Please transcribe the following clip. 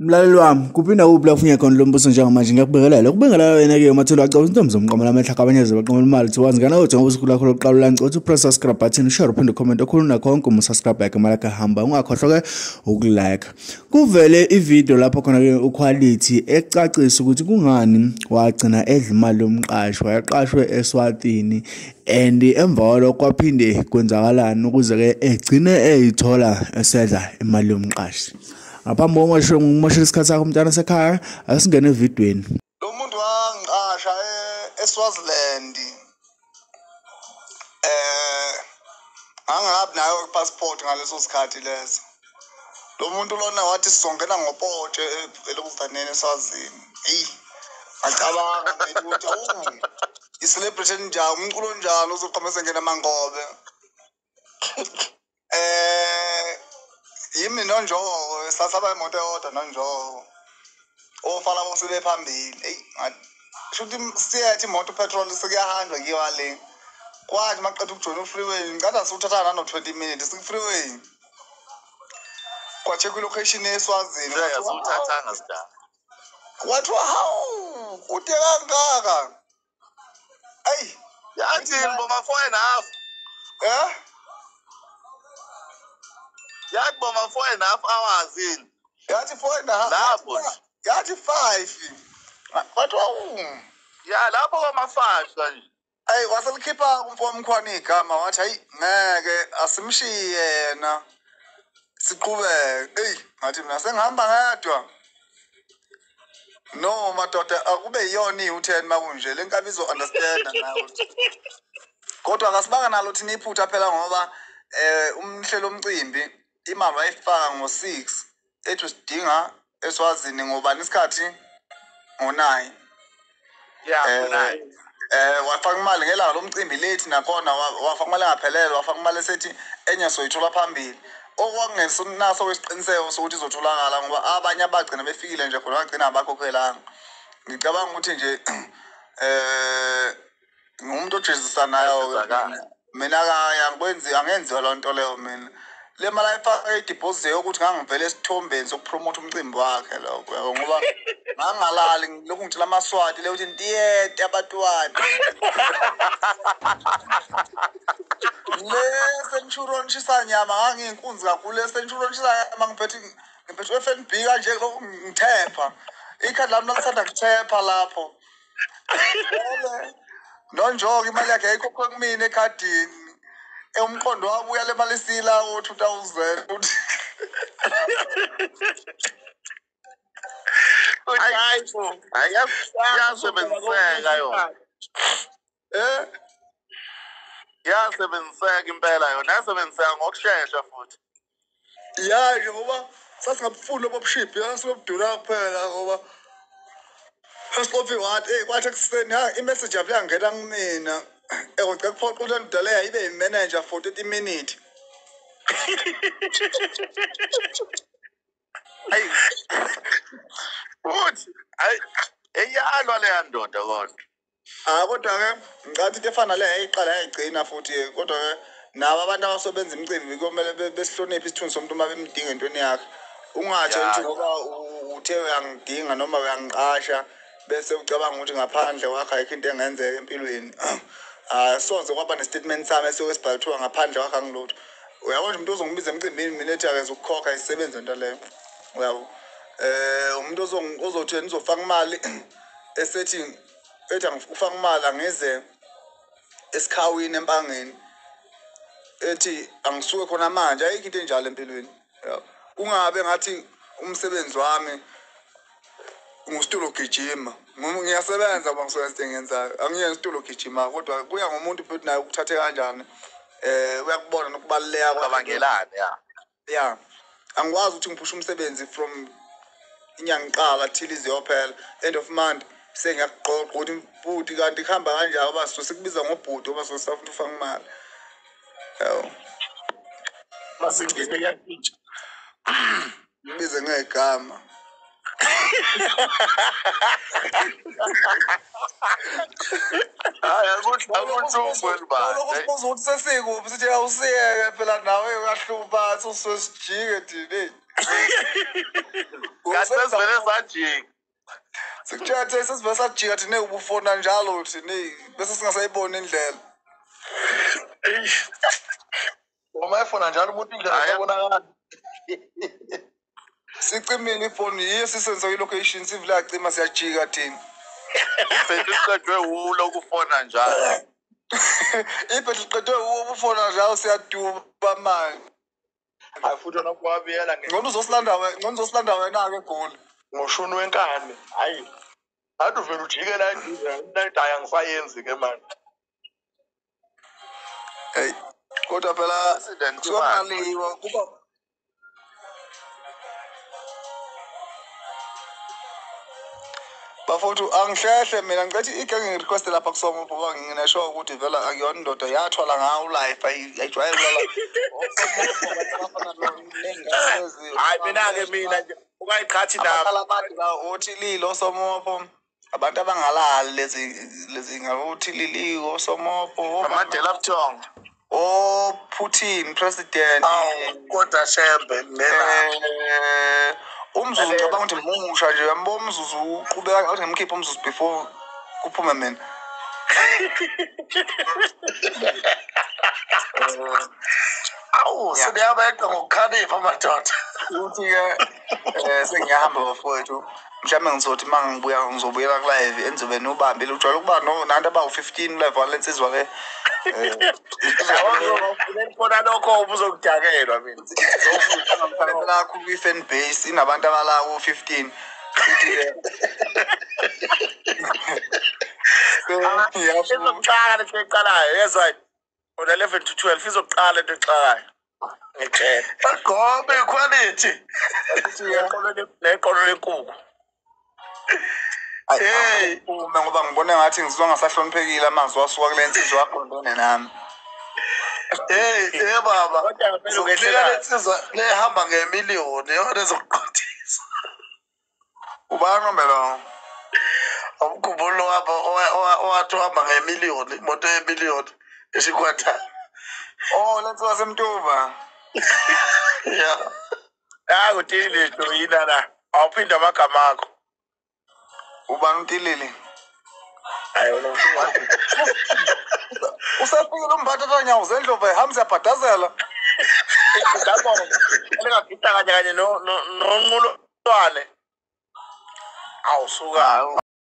Mlaleli wami kuphinda kuphi lapho ungekho lombuso njengamanje ngiyakubingelela ukubingelela wena-ke umathula acaba intombi zomqamela amehla akabanyeze baqamela imali thiwa zingana ujonga usuku lakho lokuqala lanci uthi upress subscribe button ushare uphinde ucomment okhuluma konke umusubscribe yakhe malaka hamba ungakhohlwa-ke ukulike kuvele ivideo lapho khona-ke uQuality ecacisa ukuthi kungani wagcina edla imali yomqashi wayaqashwe eSwatini and emva kwalokho kwaphinde kwenzakalani ukuze-ke egcine eyithola esedla imali yomqashi. Ngaphambi kokumoshela isikhathi sakho umntana sekhaya asingene evidweni. Lo muntu wangiqasha eSwaziland angabi nayo ipassport ngaleso sikhathi leso. Lo muntu lona wathi sizongena ngopotshe elokufanele eSwazini. Acabanga ukuthi i-celebrity njani umculo njalo uzoqhamisa ngena mangobe. Yimi nonjowo sasaba imoto eyodwa nonjowo ofala bosebe phambili shuthi siyathi imoto petrol sekuyahanjwa kiwa le kwathi maqedwe ukujona freeway ngicela siuthathana no 20 minutes freeway kwacheck location eSwazini uyazuthathanga sidala wathi hawu kude kangaka yathi mboma 4.5 yathi boma 4.5 hours in yathi 4.5 lapho yathi 5 wathi ya lapho kwama 5 kanje waselikhipha umfowamkhwana igama wathi hayi ngeke asimshiye yena siqhubeke ngathi mina sengihamba ngedwa no madoda akube yiyona i-U10 makunje lenkabi izo understand nawe kodwa akasibanga nalo thina iphutha phela ngoba umhlelo womcimbi imal wayifaka ngo6 ethi sidinga eSwazini ngoba isikhathi ngo9 wafaka imali ngelanga lomcimbi late nakhona wafaka imali engaphelele wafaka imali esethi enye soyithola phambili okwangenaso wesiqiniseko sokuthi izotholakala ngoba abanye abagcina befikile nje khona bagcina abakhokhelanga ngicabanga ukuthi nje ngumuntu ojezisanayo mina angenziwa loo nto leyo mina le mali ayifaka ideposit yokuthi ngangivele esithombeni sokupromote umcimbi wakhe lokho ngoba ngangalali lokhu ngithela amaswati le uthi ndiyete abatwana le centurion nshisa nyama ngangiyinkunzi kakhulu le centurion nshisa nyama ngiphethe FNB kanje lokhu ngithepha ikhadi lami lokuthanda kuthepha lapho nonjoka imali yakhe ayikhokhwe kumina ekhadini umqondo wabuya le mali sila o2000 uthi Aybo ayasebenziseka yona yasebenziseka impela yona yasebenziseka ngokusheshsha futhi nje ngoba sasingabufuni lobuship yasobudura kuphela ngoba Sasikofi wathi kwathi ekuseni imessage yabe yangena kumina ngicela kuphoqa ukuthi ndidaleya ibe imanager for 30 minutes uthi eyalwa le ndoda kodwa kodwa ke ngicathi into efana le yayiqala yayigcina futhi kodwa ke nabo abantu abasebenza imicimbi kumele besihloniphe isithunzi somuntu uma bemdinga entweni yakhe ungatsho nje ngoba uthe uyangidinga noma uyangiqasha bese ucabanga ukuthi ngaphandle wakhe ayikho into engenzeka empilweni sonze kwaba nestatement sami esiyosibhalithwa ngaphandle wakhe angilutho uyabona umuntu ozongibiza emcimbini mina ethi akeze ukukhokha isebenze into leyo uyabo umuntu ozothi nizofaka imali esethi ufaka imali angize esikhawini empangeni ethi angisuke khona manje ayikho into enjalo empilweni kungabe ngathi umsebenzi wami ngusitulo gijima ngiyasebenza bangisebenza engenzayo angiye ngisulo gijima kodwa kuya ngomuntu futhi naye ukuthathe kanjani uyakubona nokubaleka kwabangelana angikwazi ukuthi ngiphushe umsebenzi from inyanga iqala till iziyophela end of month sengiyaqoqa ukuthi futhi kanti khamba kanjalo baso sikubiza ngobhuti oba sosafuna ufaka imali masingise yakho bize ngegama Ukubuza ukuthi sesikuphi sithi awusiyeke phela nawe uyahlupha susijike thini ngathi sesivele sajika. Sikuthathe sesivele sajika thine ubufona njalo thine bese singasayibona indlela. Uma efona njalo umuntu indlela ayabonakala. Sicimile ifoni yesisenzo location sivile acima siyajika thina. Ibhetri liqedwe ukufona njalo. Ibhetri liqedwe ukufona njalo siyaduba manje. Afuthi nokwabiyela ngcono uzosilanda wena ke egoli. Ngoshuni wenkani. Hayi. Athi uvela ujike la into ayangisayenzi ke manje. Hey, kodwa phela kuzongaliwa kuba bafowethu angihlehle mina ngicathi igenge request lapha kusoma ngoba nginesho ukuthi vela akuyona indoda yathwala ngawo life ayijwayele la. Hayi mina nje ungayiqhathi nami. Abakalabathi la othi lilo somopo abantu abangalali lezi ngathi liliko somopo Amadela buthongo. Putin president. Kodwa shembe mina. Umzuzu ngicabanga ukuthi musha nje yambona umzuzu uqhubeka ngemkhipha umzuzu before kuphume mina. Awu siyabeqa ngokukhalipha madoda. Uthi ke sengiyahamba bafowethu mhlawumbe ngizothi ngizobuyela ku live enzobe nobambile ujwayele ukuba nanto abawu15 live walensizwa ke Khona lokho ubuzokudakelwa mina. la ku fan base inabantu abala ku15 futhi izoqala lento eqalayo yezwa ona 11 to 12 izoqala lento eqalayo. Ngicela. Agobe equality. Neqolo lenkukhu. Hey, ngoba ngibona ngathi ngizizwa ngasahloniphekile amazwi asuka kule nsizwa aqondene nami. Hey baba. Kodwa phela ungehlela lensizwa lehamba ngemiliyoni yona ezokuqondisa. Ubani ngomelo? Umkhumbulo wabo owathi uhamba ngemiliyoni, imoto yemiliyoni esikwatha. Lensizwa semtuba. Yeah. Utilile nto yina la. Awuphinda amagama akho. Ubani utilile? Hayi lo mfowethu. Usafikile umphatha nyawo zendlova ehamza yabhadazela. Ngakho ngingagita kanye nonqulwane. Awusuka.